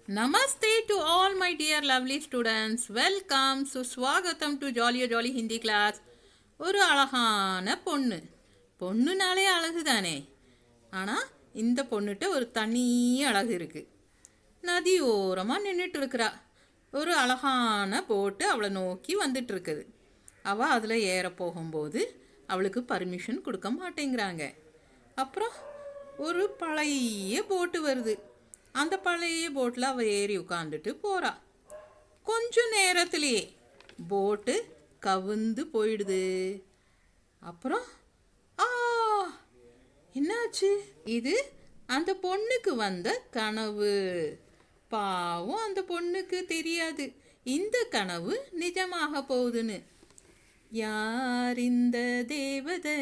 Namaste to all my dear lovely students. Welcome. Swagatham to Jolly Hindi class. ஒரு அழகான பொண்ணு. பொண்ணுனாலே அழகு தானே. ஆனால் இந்த பொண்ணுகிட்ட ஒரு தனி அழகு இருக்கு. நதி ஓரமாக நின்றுட்டு இருக்கிறா. ஒரு அழகான போட்டு அவளை நோக்கி வந்துட்டு இருக்குது. அவள் அதில் ஏற போகும்போது அவளுக்கு பர்மிஷன் கொடுக்க மாட்டேங்கிறாங்க. அப்புறம் ஒரு பழைய போட்டு வருது. அந்த பழைய போட்டில் அவள் ஏறி உட்காந்துட்டு போகிறா. கொஞ்ச நேரத்திலேயே போட்டு கவுந்து போயிடுது. அப்புறம் என்னாச்சு? இது அந்த பொண்ணுக்கு வந்த கனவு. பாவம், அந்த பொண்ணுக்கு தெரியாது இந்த கனவு நிஜமாக போகுதுன்னு. யார் இந்த தேவதை,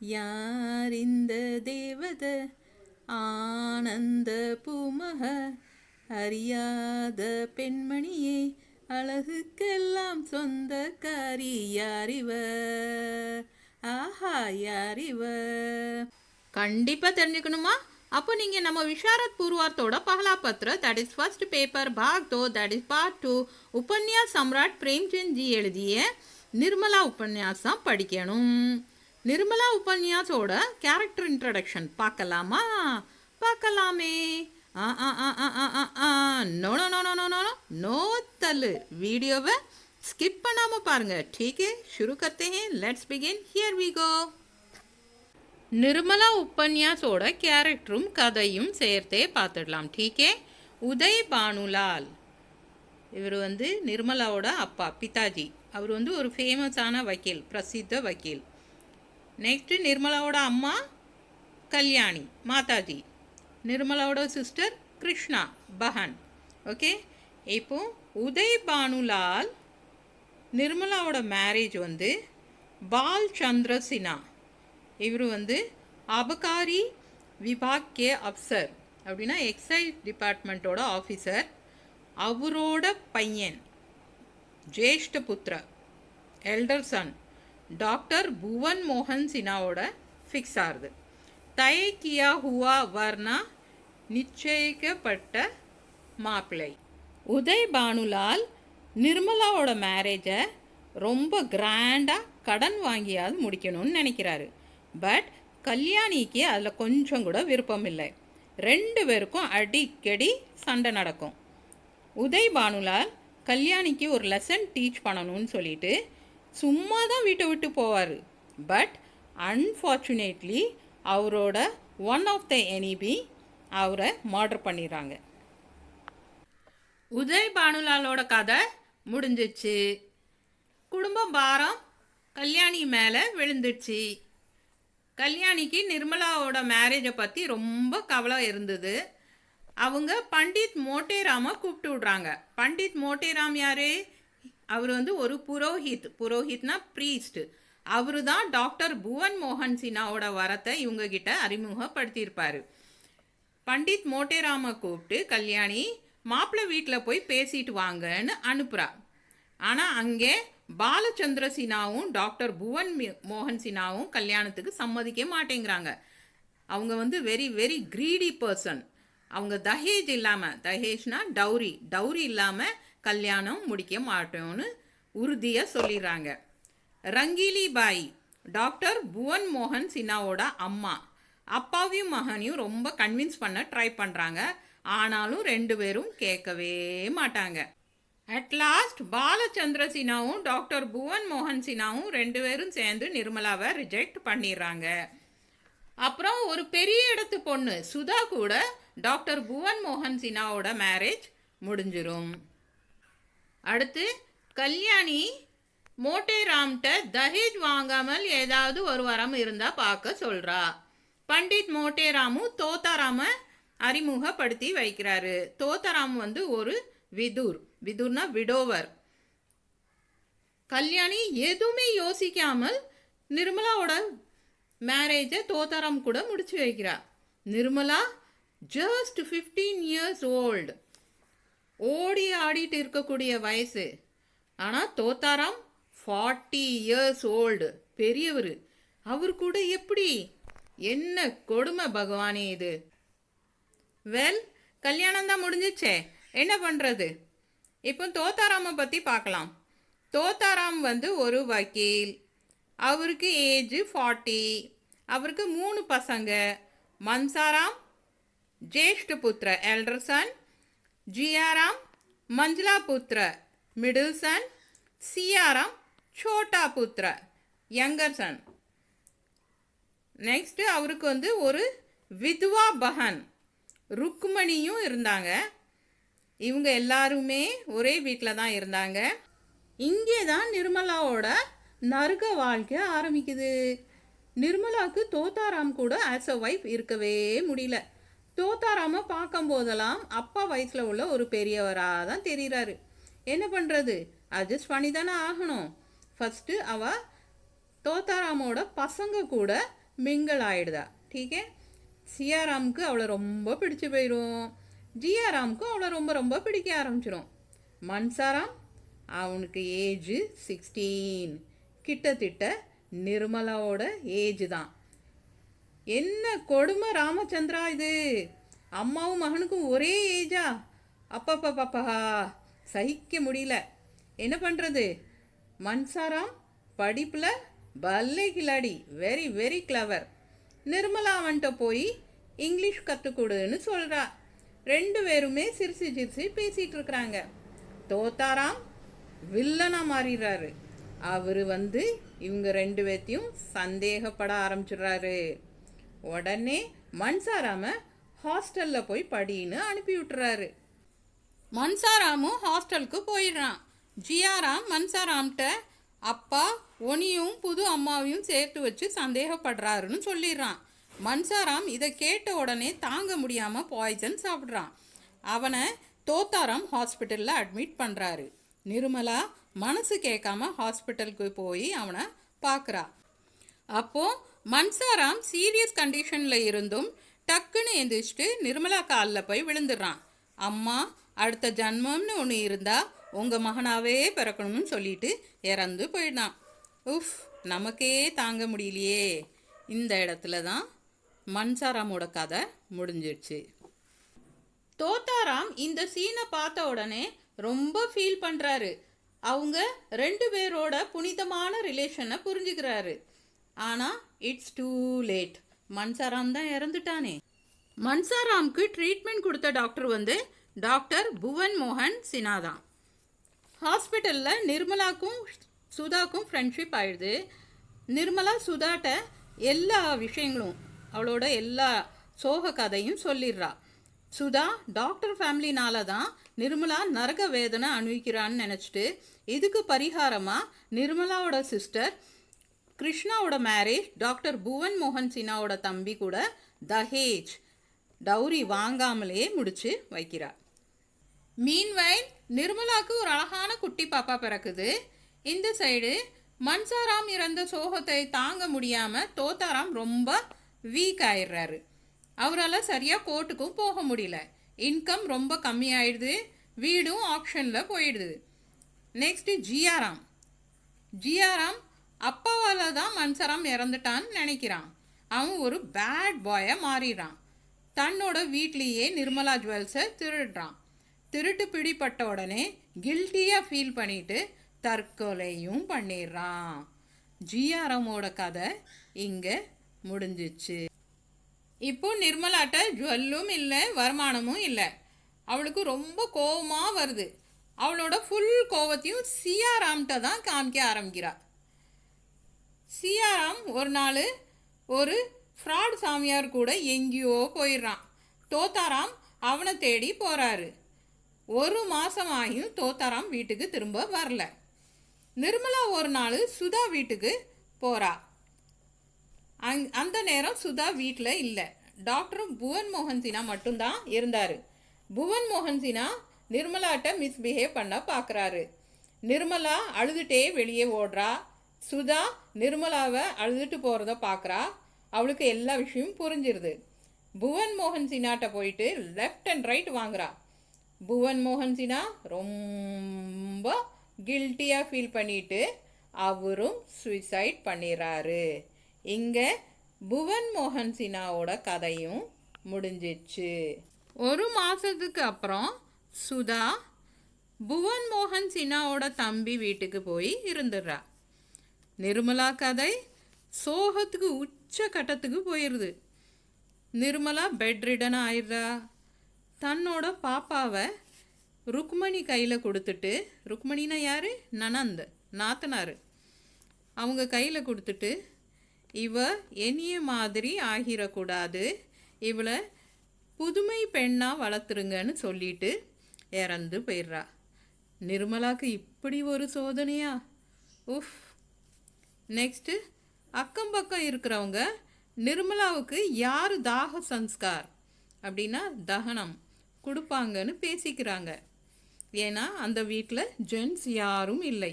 யார் இந்த தேவதை, ஆனந்த பூமக அறியாத பெண்மணியே, அழகுக்கெல்லாம் சொந்தக்காரி யாரிவ, ஆஹா யாரிவ. கண்டிப்பாக தெரிஞ்சுக்கணுமா? அப்போ நீங்கள் நம்ம விஷாரத் பூர்வார்த்தோட பஹலா பத்ர, தட் இஸ் ஃபர்ஸ்ட் பேப்பர் பாக் 2, தட் இஸ் பார்ட் 2, உபன்யாஸ் சம்ராட் பிரேம்சந்த் ஜி எழுதிய நிர்மலா உபன்யாசம் படிக்கணும். நிர்மலா உபன்யாசோட கேரக்டர் இன்ட்ரடக்ஷன் பார்க்கலாமா? பார்க்கலாமே. No no no no no no no தள்ளு. வீடியோவை ஸ்கிப் பண்ணாமல் பாருங்கள். ठीक है, शुरू करते हैं. Let's begin. Here we go. Nirmala உபன்யாசோட கேரக்டரும் கதையும் சேர்த்தே பார்த்துடலாம். டீக்கே. உதய் பானுலால், இவர் நிர்மலாவோட அப்பா, பிதாஜி. அவர் ஒரு ஃபேமஸான வக்கீல், பிரசித்த வக்கீல். நெக்ஸ்ட்டு நிர்மலாவோட அம்மா கல்யாணி, மாதாஜி. நிர்மலாவோட சிஸ்டர் கிருஷ்ணா, பஹன். ஓகே. இப்போ உதய் பானுலால் நிர்மலாவோட மேரேஜ் பால் சந்திர சின்ஹா. இவர் அபகாரி விபாக்கே அப்சர், அப்படின்னா எக்ஸைஸ் டிபார்ட்மெண்ட்டோட ஆஃபீஸர். அவரோட பையன் ஜேஷ்ட புத்திர, எல்டர் சன், டாக்டர் புவன் மோகன் சின்ஹாவோட ஃபிக்ஸ் ஆகுது. தய கியா ஹுவா வர்ணா, நிச்சயிக்கப்பட்ட மாப்பிள்ளை. உதய் பானுலால் நிர்மலாவோட மேரேஜை ரொம்ப கிராண்டாக கடன் வாங்கியாவது முடிக்கணும்னு நினைக்கிறாரு. பட் கல்யாணிக்கு அதில் கொஞ்சம் கூட விருப்பம் இல்லை. ரெண்டு பேருக்கும் அடிக்கடி சண்டை நடக்கும். உதய் பானுலால் கல்யாணிக்கு ஒரு லெசன் டீச் பண்ணணும்னு சொல்லிட்டு சும்மா தான் வீட்டை விட்டு போவார். பட் அன்ஃபார்ச்சுனேட்லி அவரோட ஒன் ஆஃப் த எனிமி அவரை மர்டர் பண்ணிடுறாங்க. உதய் பானுலாலோட கதை முடிஞ்சிச்சு. குடும்ப பாரம் கல்யாணி மேலே விழுந்துச்சு. கல்யாணிக்கு நிர்மலாவோட மேரேஜை பற்றி ரொம்ப கவலை இருந்தது. அவங்க பண்டித் மோட்டேராமை கூப்பிட்டு விட்றாங்க. பண்டித் மோட்டேராம் யார்? அவர் ஒரு புரோஹித். புரோஹித்னா ப்ரீஸ்ட். அவரு தான் டாக்டர் புவன் மோகன் சின்ஹாவோட வரத்தை இவங்ககிட்ட அறிமுகப்படுத்தியிருப்பார். பண்டித் மோட்டேராமை கூப்பிட்டு கல்யாணி மாப்பிள்ளை வீட்டில் போய் பேசிட்டு வாங்கன்னு அனுப்புகிறா. ஆனால் அங்கே பாலச்சந்திர சின்ஹாவும் டாக்டர் புவன் மோகன் சின்ஹாவும் கல்யாணத்துக்கு சம்மதிக்க மாட்டேங்கிறாங்க. அவங்க வெரி வெரி க்ரீடி பர்சன். அவங்க தஹேஜ் இல்லாமல், தஹேஜ்னா டவுரி, டவுரி இல்லாமல் கல்யாணம் முடிக்க மாட்டோம்னு உறுதியாக சொல்லிடுறாங்க. ரங்கீலி பாய், டாக்டர் புவன் மோகன் சின்ஹாவோட அம்மா, அப்பாவையும் மகனையும் ரொம்ப கன்வின்ஸ் பண்ண ட்ரை பண்ணுறாங்க. ஆனாலும் ரெண்டு பேரும் கேட்கவே மாட்டாங்க. அட் லாஸ்ட் பாலச்சந்திர சின்ஹாவும் டாக்டர் புவன் மோகன் சின்ஹாவும் ரெண்டு பேரும் சேர்ந்து நிர்மலாவை ரிஜெக்ட் பண்ணிடுறாங்க. அப்புறம் ஒரு பெரிய இடத்து பொண்ணு சுதா கூட டாக்டர் புவன் மோகன் சின்ஹாவோட மேரேஜ் முடிஞ்சிரும். அடுத்து கல்யாணி மோட்டேராம்கிட்ட தஹேஜ் வாங்காமல் ஏதாவது ஒரு வரம் இருந்தால் பார்க்க சொல்கிறா. பண்டிட் மோட்டேராமும் தோத்தாராமை அறிமுகப்படுத்தி வைக்கிறாரு. தோத்தாராம் ஒரு விதுர், விதுர்னா விடோவர். கல்யாணி எதுவுமே யோசிக்காமல் நிர்மலாவோட மேரேஜை தோத்தாராம் கூட முடிச்சு வைக்கிறா. நிர்மலா ஜஸ்ட் 15 years ஓல்டு, ஓடி ஆடிட்டு இருக்கக்கூடிய வயசு. ஆனால் தோத்தாராம் 40 years ஓல்டு, பெரியவர். அவர் கூட எப்படி? என்ன கொடுமை பகவானே இது. வெல், கல்யாணம் தான் முடிஞ்சிச்சே. என்ன பண்ணுறது? இப்போ தோத்தாராமை பற்றி பார்க்கலாம். தோத்தாராம் வந்து ஒரு வக்கீல். அவருக்கு ஏஜ் 40. அவருக்கு 3 பசங்க. மன்சாராம் ज्येष्ठ पुत्र एल्डर सन, जियाराम मंजला पुत्र मिडिल सन, सियाराम छोटा पुत्र यंगर सन. நெக்ஸ்ட் அவருக்கு வந்து ஒரு வித்வா பஹன் ருக்மணியும் இருந்தாங்க. இவங்க எல்லாருமே ஒரே வீட்டில் தான் இருந்தாங்க. இங்கே தான் நிர்மலாவோட நரக வாழ்க்கை ஆரம்பிக்குது. நிர்மலாவுக்கு தோத்தாராம் கூட ஆஸ் அ ஒய்ஃப் இருக்கவே முடியல. தோத்தாராம பார்க்கும் போதெல்லாம் அப்பா வயசில் உள்ள ஒரு பெரியவராக தான் தெரிகிறாரு. என்ன பண்ணுறது? அட்ஜஸ்ட் பண்ணி தானே ஆகணும். ஃபஸ்ட்டு அவள் தோத்தாராமோட பசங்க கூட மிங்கல் ஆயிடுதா. டீக்கே. சியாராமுக்கு அவளை ரொம்ப பிடிச்சி போயிடும். ஜியாராமுக்கும் அவளை ரொம்ப ரொம்ப பிடிக்க ஆரம்பிச்சிடும். மன்சாராம் அவனுக்கு ஏஜ் 16. கிட்டத்தட்ட நிர்மலாவோட ஏஜ் தான். என்ன கொடுமை ராமச்சந்திரா இது! அம்மாவும் மகனுக்கும் ஒரே ஏஜா? அப்பப்பப்பா, சகிக்க முடியல. என்ன பண்ணுறது? மன்சாராம் படிப்பில் பல்லே கில்லாடி, வெரி வெரி கிளவர். நிர்மலா அவன்கிட்ட போய் இங்கிலீஷ் கற்றுக்கொடுன்னு சொல்கிறா. 2 பேருமே சிரிச்சு சிரிச்சு பேசிகிட்டு இருக்கிறாங்க. தோத்தாராம் வில்லனாக மாறிடுறாரு. அவர் வந்து இவங்க 2 பேர்த்தையும் சந்தேகப்பட ஆரம்பிச்சிடுறாரு. உடனே மன்சாராம ஹாஸ்டலில் போய் படின்னு அனுப்பி விட்டுறாரு. மன்சாராமும் ஹாஸ்டலுக்கு போயிடுறான். ஜியாராம் மன்சாராம்கிட்ட அப்பா ஒனியும் புது அம்மாவையும் சேர்த்து வச்சு சந்தேகப்படுறாருன்னு சொல்லிடுறான். மன்சாராம் இதை கேட்ட உடனே தாங்க முடியாமல் பாய்சன் சாப்பிட்றான். அவனை தோத்தாராம் ஹாஸ்பிட்டலில் அட்மிட் பண்ணுறாரு. நிர்மலா மனசு கேட்காம ஹாஸ்பிட்டலுக்கு போய் அவனை பார்க்குறா. அப்போது மன்சாராம் சீரியஸ் கண்டிஷனில் இருந்தும் டக்குன்னு எந்திரிச்சிட்டு நிர்மலா காலில் போய் விழுந்துடுறான். அம்மா, அடுத்த ஜன்மம்னு ஒன்று இருந்தால் உங்கள் மகனாவே பிறக்கணும்னு சொல்லிட்டு இறந்து போயிடான். உஃப், நமக்கே தாங்க முடியலையே. இந்த இடத்துல தான் மன்சாராமோட கதை முடிஞ்சிடுச்சு. தோத்தாராம் இந்த சீனை பார்த்த உடனே ரொம்ப ஃபீல் பண்ணுறாரு. அவங்க 2 பேரோட புனிதமான ரிலேஷனை புரிஞ்சுக்கிறாரு. ஆனால் இட்ஸ் டூ லேட். மன்சாராம் தான் இறந்துட்டானே. மன்சாராமுக்கு ட்ரீட்மெண்ட் கொடுத்த டாக்டர் வந்து டாக்டர் புவன் மோகன் சின்ஹா தான். ஹாஸ்பிட்டலில் நிர்மலாக்கும் சுதாக்கும் ஃப்ரெண்ட்ஷிப் ஆயிடுது. நிர்மலா சுதாட்ட எல்லா விஷயங்களும், அவளோட எல்லா சோக கதையும் சொல்லிடுறா. சுதா டாக்டர் ஃபேமிலினால தான் நிர்மலா நரக வேதனை அனுபவிக்கிறான்னு நினச்சிட்டு இதுக்கு பரிகாரமாக நிர்மலாவோட சிஸ்டர் கிருஷ்ணாவோட மேரேஜ் டாக்டர் புவன் மோகன் சின்ஹாவோட தம்பி கூட தஹேஜ் டவுரி வாங்காமலே முடிச்சு வைக்கிறார். மீன்வைல் நிர்மலாவுக்கு ஒரு அழகான குட்டி பாப்பா பிறக்குது. இந்த சைடு மன்சாராம் இறந்த சோகத்தை தாங்க முடியாமல் தோத்தாராம் ரொம்ப வீக் ஆயிடுறாரு. அவரால் சரியாக கோர்ட்டுக்கும் போக முடியல. இன்கம் ரொம்ப கம்மியாயிடுது. வீடும் ஆக்ஷனில் போயிடுது. நெக்ஸ்ட்டு ஜியாராம் அப்பாவால் தான் மன்சாராம் இறந்துட்டான்னு நினைக்கிறான். அவன் ஒரு பேட் பாயை மாறிடுறான். தன்னோட வீட்லேயே நிர்மலா ஜுவல்ஸை திருடுறான். திருட்டு பிடிப்பட்ட உடனே கில்ட்டியாக ஃபீல் பண்ணிட்டு தற்கொலையும் பண்ணிடுறான். ஜியாராமோட கதை இங்கே முடிஞ்சிச்சு. இப்போ நிர்மலாட்ட ஜுவல்லும் இல்லை, வருமானமும் இல்லை. அவளுக்கு ரொம்ப கோபமாக வருது. அவளோட ஃபுல் கோபத்தையும் சியாராம்கிட்ட தான் காமிக்க ஆரம்பிக்கிறாள். சியாராம் ஒரு நாள் ஒரு ஃப்ராட் சாமியார் கூட எங்கேயோ போயிடுறான். தோத்தாராம் அவனை தேடி போகிறாரு. 1 மாதமாகியும் தோத்தாராம் வீட்டுக்கு திரும்ப வரல. நிர்மலா ஒரு நாள் சுதா வீட்டுக்கு போகிறா. அந்த நேரம் சுதா வீட்டில் இல்லை. டாக்டர் புவன் மோகன் சின்ஹா மட்டும்தான் இருந்தார். புவன் மோகன் சின்ஹா நிர்மலாட்ட மிஸ்பிஹேவ் பண்ண பார்க்குறாரு. நிர்மலா அழுதுகிட்டே வெளியே ஓடுறா. சுதா நிர்மலாவை அழுதுட்டு போகிறத பார்க்குறா. அவளுக்கு எல்லா விஷயமும் புரிஞ்சிருது. புவன் மோகன் சின்ஹாட்ட போயிட்டு லெஃப்ட் அண்ட் ரைட் வாங்குறா. புவன் மோகன் சின்ஹா ரொம்ப கில்ட்டியாக ஃபீல் பண்ணிட்டு அவரும் சூசைட் பண்ணிடுறாரு. இங்கே புவன் மோகன் சின்ஹாவோட கதையும் முடிஞ்சிச்சு. 1 மாதத்துக்கு அப்புறம் சுதா புவன் மோகன் சின்ஹாவோட தம்பி வீட்டுக்கு போய் இருந்துடுறா. நிர்மலா கதை சோகத்துக்கு உச்ச கட்டத்துக்கு போயிடுது. நிர்மலா பெட் ரிடன் ஆயிடுறா. தன்னோட பாப்பாவை ருக்மணி கையில் கொடுத்துட்டு, ருக்மணினா யார்? நனந்த், நாத்தனார். அவங்க கையில் கொடுத்துட்டு, இவ என்னைய மாதிரி ஆகிடக்கூடாது, இவளை புதுமை பெண்ணாக வளர்த்துருங்கன்னு சொல்லிட்டு இறந்து போயிடுறா. நிர்மலாக்கு இப்படி ஒரு சோதனையா? உஃப். நெக்ஸ்ட்டு அக்கம் பக்கம் இருக்கிறவங்க நிர்மலாவுக்கு யார் தாக சன்ஸ்கார் அப்படின்னா தகனம் கொடுப்பாங்கன்னு பேசிக்கிறாங்க. ஏன்னா அந்த வீட்டில் ஜென்ஸ் யாரும் இல்லை.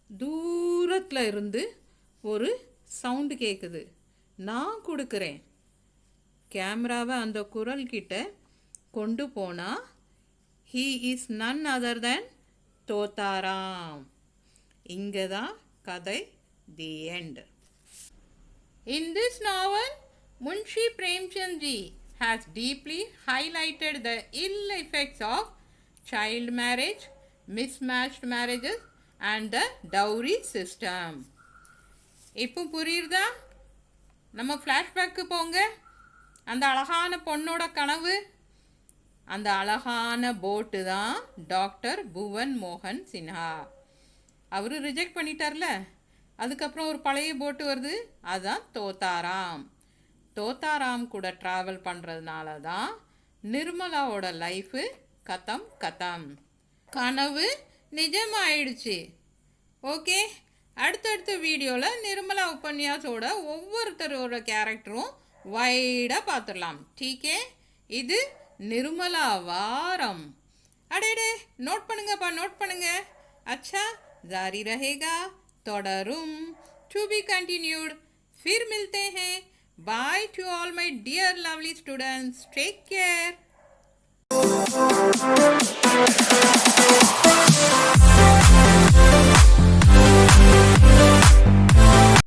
தூரத்தில் இருந்து ஒரு சவுண்டு கேட்குது, நான் கொடுக்குறேன். கேமராவை அந்த குரல் கிட்ட கொண்டு போனால் ஹீ இஸ் நன் அதர் தென் தோத்தாராம். இங்கே தான் கதை the end. In this novel, Munshi Premchand ji has deeply highlighted the ill effects of child marriage, mismatched marriages and the dowry system. இப்போ புரியுதா? நம்ம ஃப்ளாஷ்பேக்கு போங்க. அந்த அழகான பொண்ணோட கனவு, அந்த அழகான போட்டு தான் டாக்டர் புவன் மோகன் சின்ஹா. அவர் ரிஜெக்ட் பண்ணிட்டார்ல, அதுக்கப்புறம் ஒரு பழைய போட்டு வருது, அதுதான் தோத்தாராம். தோத்தாராம் கூட ட்ராவல் பண்ணுறதுனால தான் நிர்மலாவோட லைஃபு கதம். கனவு நிஜமாயிடுச்சு. ஓகே, அடுத்தடுத்த வீடியோவில் நிர்மலா உபன்யாசோட ஒவ்வொருத்தரோட கேரக்டரும் வைடாக பார்த்துடலாம். டீக்கே, இது நிர்மலா வாரம். அடேடே, நோட் பண்ணுங்கப்பா, நோட் பண்ணுங்க. அச்சா, जारी रहेगा, தொடரும், to be continued. फिर मिलते हैं. Bye to all my dear lovely students. Take care.